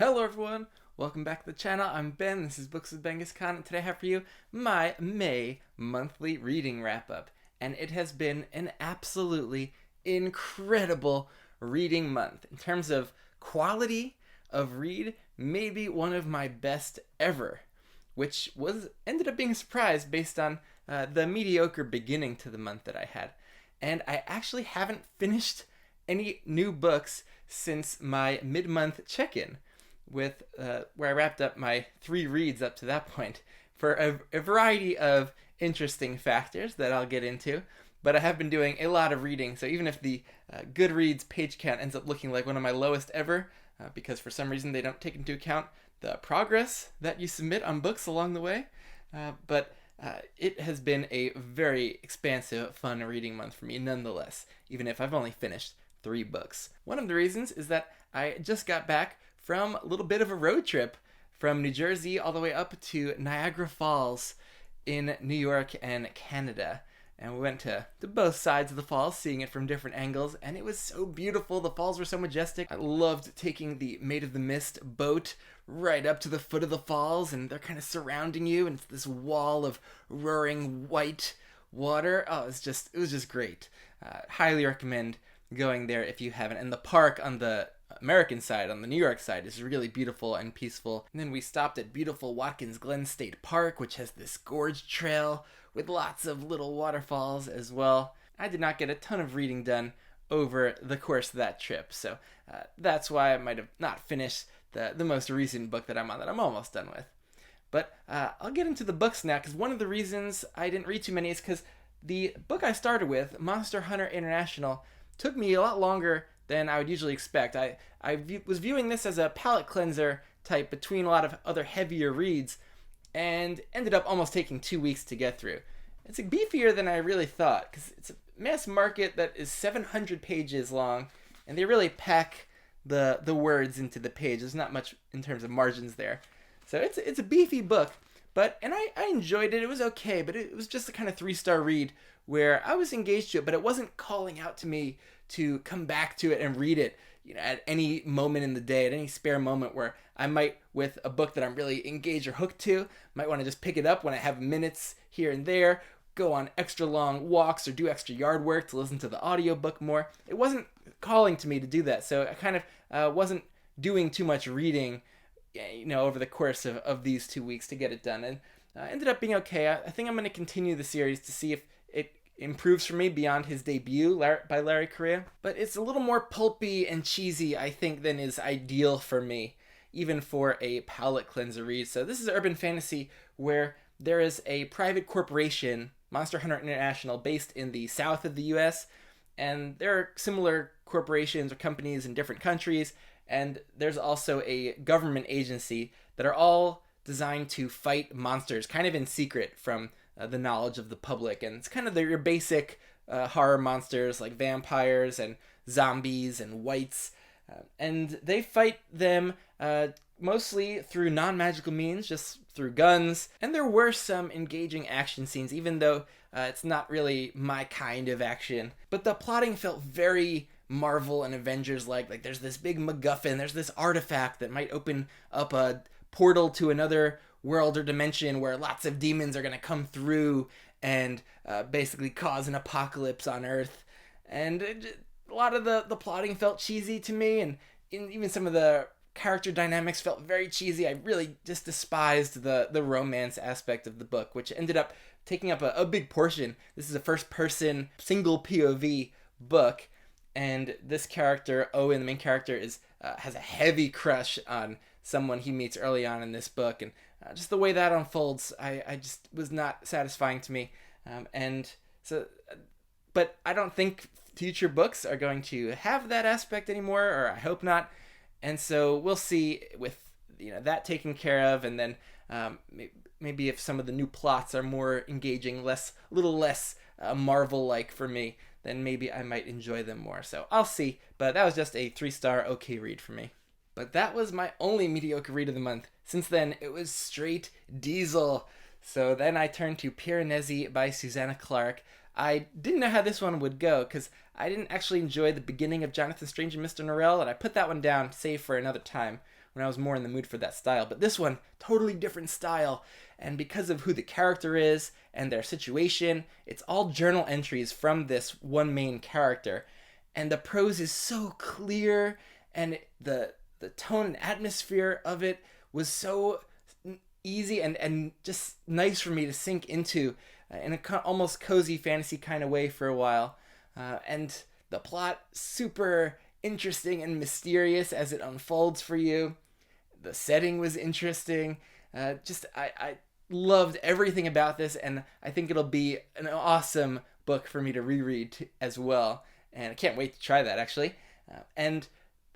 Hello everyone, welcome back to the channel. I'm Ben, this is Books with Bengus Khan, and today I have for you my May monthly reading wrap-up. And it has been an absolutely incredible reading month. In terms of quality of read, maybe one of my best ever, which ended up being a surprise based on the mediocre beginning to the month that I had. And I actually haven't finished any new books since my mid-month check-in with where I wrapped up my 3 reads up to that point for a variety of interesting factors that I'll get into. But I have been doing a lot of reading, so even if the Goodreads page count ends up looking like one of my lowest ever, because for some reason they don't take into account the progress that you submit on books along the way, but it has been a very expansive, fun reading month for me nonetheless, even if I've only finished 3 books. One of the reasons is that I just got back from a little bit of a road trip from New Jersey all the way up to Niagara Falls in New York and Canada. And we went to both sides of the falls, seeing it from different angles, and it was so beautiful. The falls were so majestic. I loved taking the Maid of the Mist boat right up to the foot of the falls, and they're kind of surrounding you, and it's this wall of roaring white water. Oh, it was just great. Highly recommend going there if you haven't. And the park on the American side, on the New York side, is really beautiful and peaceful. And then we stopped at beautiful Watkins Glen State Park, which has this gorge trail with lots of little waterfalls as well. I did not get a ton of reading done over the course of that trip, so that's why I might have not finished the most recent book that I'm on, that I'm almost done with. But I'll get into the books now, because one of the reasons I didn't read too many is because the book I started with, Monster Hunter International, took me a lot longer than I would usually expect. I was viewing this as a palate cleanser type between a lot of other heavier reads, and ended up almost taking 2 weeks to get through. It's beefier than I really thought, because it's a mass market that is 700 pages long, and they really pack the words into the page. There's not much in terms of margins there. So it's a beefy book, and I enjoyed it. It was okay, but it was just a kind of 3-star read where I was engaged to it, but it wasn't calling out to me to come back to it and read it, at any moment in the day, at any spare moment where I might, with a book that I'm really engaged or hooked to, might want to just pick it up when I have minutes here and there, go on extra long walks or do extra yard work to listen to the audiobook more. It wasn't calling to me to do that, so I kind of wasn't doing too much reading, over the course of these 2 weeks to get it done, and ended up being okay. I think I'm going to continue the series to see if it improves for me beyond his debut by Larry Correia. But it's a little more pulpy and cheesy, I think, than is ideal for me, even for a palate cleanser read. So this is urban fantasy where there is a private corporation, Monster Hunter International, based in the south of the US, and there are similar corporations or companies in different countries, and there's also a government agency that are all designed to fight monsters kind of in secret from the knowledge of the public. And it's kind of your basic horror monsters like vampires and zombies and wights, and they fight them mostly through non-magical means, just through guns. And there were some engaging action scenes, even though it's not really my kind of action. But the plotting felt very Marvel and Avengers like there's this big MacGuffin, there's this artifact that might open up a portal to another world or dimension where lots of demons are going to come through and basically cause an apocalypse on Earth. And a lot of the plotting felt cheesy to me, and even some of the character dynamics felt very cheesy. I really just despised the romance aspect of the book, which ended up taking up a big portion. This is a first-person, single POV book, and this character, Owen, the main character, has a heavy crush on someone he meets early on in this book, and just the way that unfolds, I just was not satisfying to me. But I don't think future books are going to have that aspect anymore, or I hope not. And so we'll see with that taken care of, and then maybe if some of the new plots are more engaging, a little less Marvel-like for me, then maybe I might enjoy them more. So I'll see. But that was just a 3-star okay read for me. But that was my only mediocre read of the month. Since then, it was straight diesel. So then I turned to Piranesi by Susanna Clarke. I didn't know how this one would go, because I didn't actually enjoy the beginning of Jonathan Strange and Mr. Norrell, and I put that one down, save for another time, when I was more in the mood for that style. But this one, totally different style. And because of who the character is and their situation, it's all journal entries from this one main character. And the prose is so clear, and the tone and atmosphere of it was so easy and just nice for me to sink into in a almost cozy fantasy kind of way for a while. And the plot, super interesting and mysterious as it unfolds for you. The setting was interesting. I loved everything about this, and I think it'll be an awesome book for me to reread as well. And I can't wait to try that, actually. And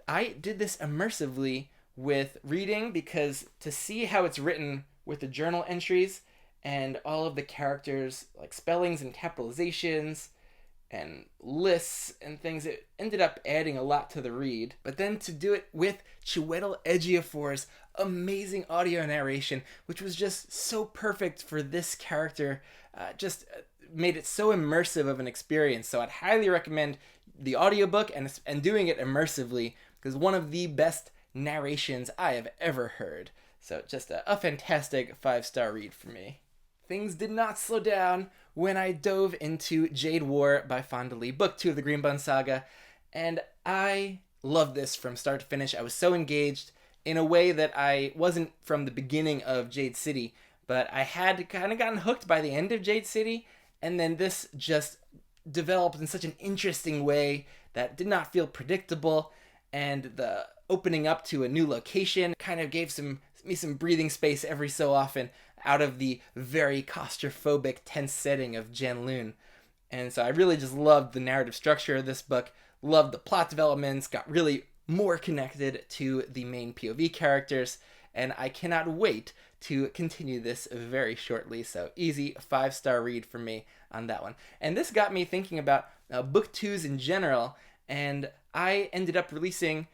I did this immersively with reading, because to see how it's written with the journal entries and all of the characters, like spellings and capitalizations and lists and things, it ended up adding a lot to the read. But then to do it with Chiwetel Ejiofor's amazing audio narration, which was just so perfect for this character, just made it so immersive of an experience. So I'd highly recommend the audiobook and doing it immersively, because one of the best narrations I have ever heard. So just a fantastic 5-star read for me. Things did not slow down when I dove into Jade War by Fonda Lee, book 2 of the Greenbun Saga, and I loved this from start to finish. I was so engaged in a way that I wasn't from the beginning of Jade City, but I had kind of gotten hooked by the end of Jade City, and then this just developed in such an interesting way that did not feel predictable, and the opening up to a new location kind of gave me some breathing space every so often out of the very claustrophobic, tense setting of Janloon. And so I really just loved the narrative structure of this book, loved the plot developments, got really more connected to the main POV characters, and I cannot wait to continue this very shortly. So easy 5-star read for me on that one. And this got me thinking about book 2s in general, and I ended up releasing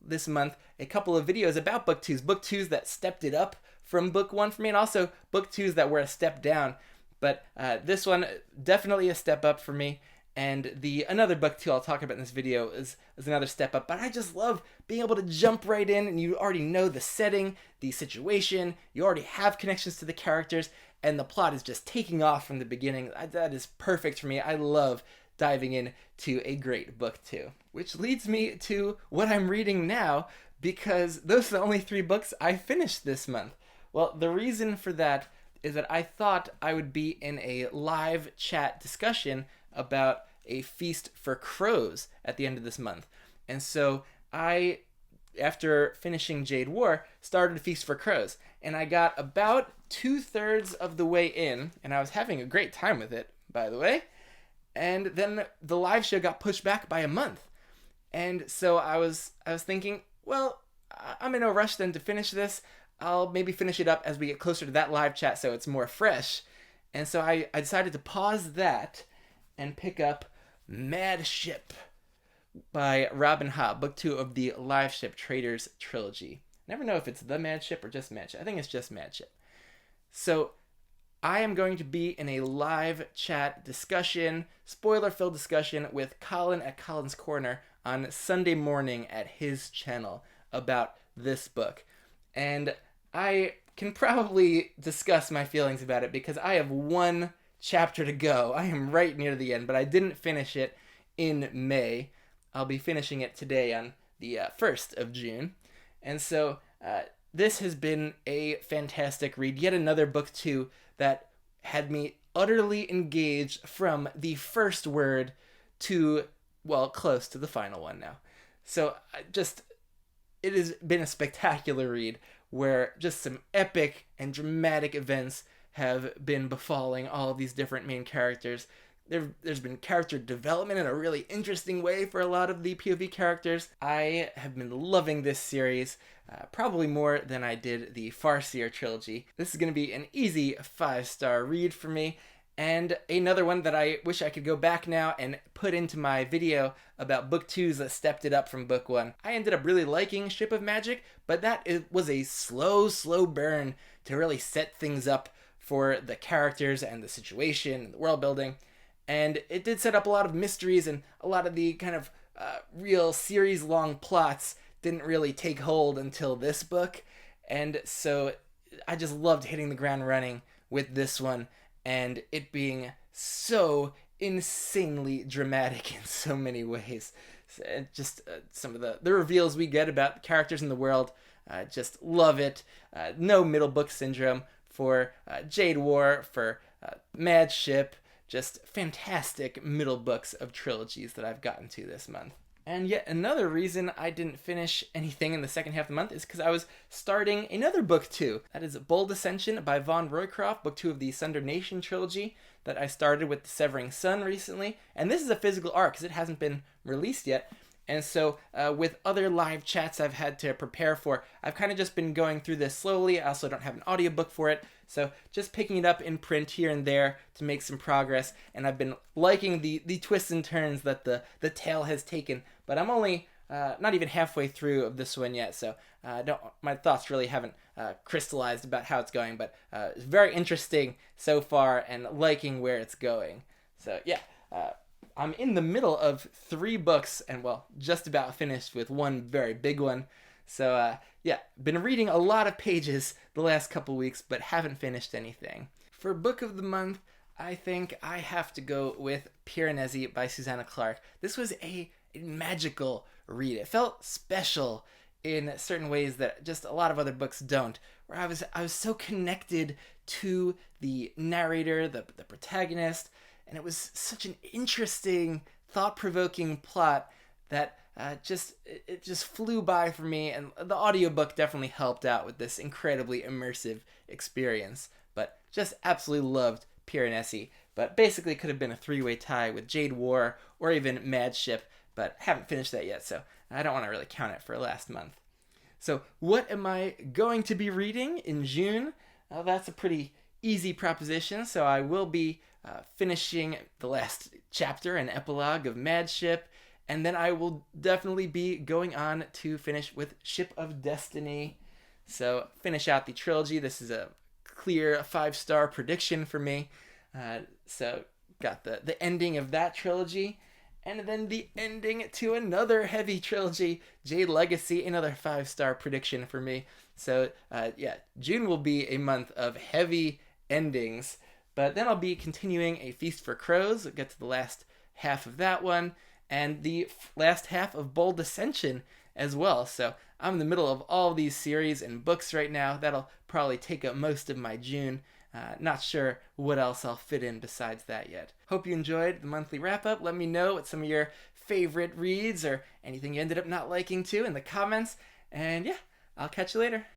this month a couple of videos about book 2s that stepped it up from book 1 for me, and also book 2s that were a step down. But this one, definitely a step up for me. And another book 2 I'll talk about in this video is another step up. But I just love being able to jump right in, and you already know the setting, the situation, you already have connections to the characters, and the plot is just taking off from the beginning. That is perfect for me. I love diving into a great book 2. Which leads me to what I'm reading now, because those are the only 3 books I finished this month. Well, the reason for that is that I thought I would be in a live chat discussion about a Feast for Crows at the end of this month. And so I, after finishing Jade War, started Feast for Crows. And I got about 2/3 of the way in, and I was having a great time with it, by the way. And then the live show got pushed back by a month. And so I was thinking, well, I'm in no rush then to finish this. I'll maybe finish it up as we get closer to that live chat so it's more fresh. And so I decided to pause that and pick up Mad Ship by Robin Hobb, book 2 of the Live Ship Traders trilogy. Never know if it's The Mad Ship or just Mad Ship. I think it's just Mad Ship. So I am going to be in a live chat discussion, spoiler-filled discussion with Colin at Colin's Corner on Sunday morning at his channel about this book. And I can probably discuss my feelings about it because I have one chapter to go. I am right near the end, but I didn't finish it in May. I'll be finishing it today on the 1st of June. And so this has been a fantastic read. Yet another book, too, that had me utterly engaged from the first word to, well, close to the final one now. So it has been a spectacular read where just some epic and dramatic events have been befalling all of these different main characters. There's been character development in a really interesting way for a lot of the POV characters. I have been loving this series, probably more than I did the Farseer trilogy. This is going to be an easy 5-star read for me, and another one that I wish I could go back now and put into my video about book 2s that stepped it up from book 1. I ended up really liking Ship of Magic, but was a slow burn to really set things up for the characters and the situation and the world building. And it did set up a lot of mysteries, and a lot of the kind of real series-long plots didn't really take hold until this book. And so I just loved hitting the ground running with this one, and it being so insanely dramatic in so many ways. Just some of the reveals we get about characters in the world, just love it. No middle book syndrome for Jade War, for Mad Ship. Just fantastic middle books of trilogies that I've gotten to this month. And yet another reason I didn't finish anything in the second half of the month is because I was starting another book too. That is Bold Ascension by Von Roycroft, book 2 of the Sunder Nation trilogy that I started with The Severing Sun recently. And this is a physical art because it hasn't been released yet. And so with other live chats I've had to prepare for, I've kind of just been going through this slowly. I also don't have an audiobook for it. So just picking it up in print here and there to make some progress. And I've been liking the twists and turns that the tale has taken. But I'm only not even halfway through of this one yet. So my thoughts really haven't crystallized about how it's going. But it's very interesting so far and liking where it's going. So yeah. I'm in the middle of 3 books and, well, just about finished with one very big one. So, yeah, been reading a lot of pages the last couple weeks, but haven't finished anything. For Book of the Month, I think I have to go with Piranesi by Susanna Clarke. This was a magical read. It felt special in certain ways that just a lot of other books don't, where I was so connected to the narrator, the protagonist, and it was such an interesting, thought-provoking plot that it just flew by for me, and the audiobook definitely helped out with this incredibly immersive experience. But just absolutely loved Piranesi. But basically could have been a 3-way tie with Jade War or even Mad Ship, but haven't finished that yet, so I don't want to really count it for last month. So what am I going to be reading in June? Well, that's a pretty easy proposition, so I will be finishing the last chapter and epilogue of Mad Ship, and then I will definitely be going on to finish with Ship of Destiny. So finish out the trilogy. This is a clear 5-star prediction for me. So got the ending of that trilogy, and then the ending to another heavy trilogy, Jade Legacy, another 5-star prediction for me. So yeah, June will be a month of heavy endings. But then I'll be continuing A Feast for Crows. I'll get to the last half of that one, and the last half of Bold Ascension as well. So I'm in the middle of all these series and books right now. That'll probably take up most of my June. Not sure what else I'll fit in besides that yet. Hope you enjoyed the monthly wrap-up. Let me know what some of your favorite reads or anything you ended up not liking too in the comments. And yeah, I'll catch you later.